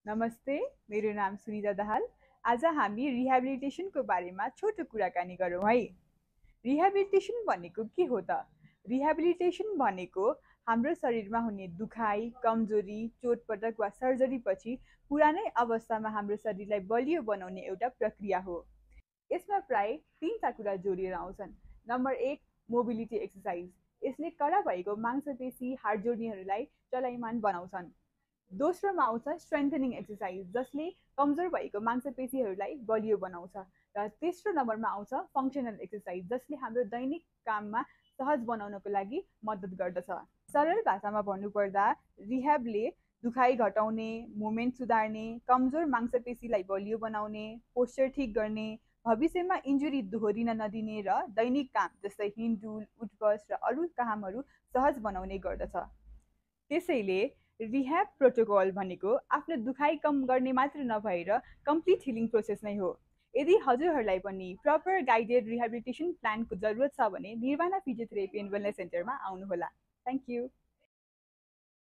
नमस्ते, मेरो नाम सुनिता दाहाल। आज हामी रिहेबिलिटेसनको बारेमा छोटो कुराकानी गरौँ है। रिहेबिलिटेसन भनेको के हो त? रिहेबिलिटेसन भनेको हाम्रो शरीरमा हुने दुखाइ, कमजोरी, चोटपटक वा सर्जरी पछि पुरानै अवस्थामा हाम्रो शरीरलाई बलियो बनाउने एउटा प्रक्रिया हो। यसमा प्राय तीनटा कुरा जोडिएर आउँछन्। Number 1, mobility exercise. यसले कडा भएको मांसपेशी, हाड जोड्नीहरूलाई चलायमान बनाउँछन्। दोस्रोमा आउँछ स्ट्रेन्थनिङ एक्सर्साइज, जसले कमजोर भएको मांसपेशीहरूलाई बलियो बनाउँछ। र तेस्रो नम्बरमा आउँछ फङ्सनल एक्सर्साइज, जसले हाम्रो दैनिक काममा सहज बनाउनको लागि मद्दत गर्दछ। सरल भाषामा भन्नुपर्दा रिह्याबले दुखाइ घटाउने, मुभमेन्ट सुधार्ने, कमजोर मांसपेशीलाई बलियो बनाउने, पोस्चर ठिक गर्ने, भविष्यमा इन्जुरी दोहोरिन नदिने र दैनिक काम जस्तै हिँडडुल, उठबस र अरू कामहरू सहज बनाउने गर्दछ। त्यसैले रिह्याब प्रोटोकल भनेको आफ्नो दुखाइ कम गर्ने मात्र नभएर कम्प्लिट हिलिङ प्रोसेस नै हो। यदि हजुरहरूलाई पनि प्रपर गाइडेड रिहेबिलिटेसन प्लानको जरुरत छ भने निर्वाणा फिजियोथेरापी एन्ड वेलनेस सेन्टरमा आउनुहोला। Thank you.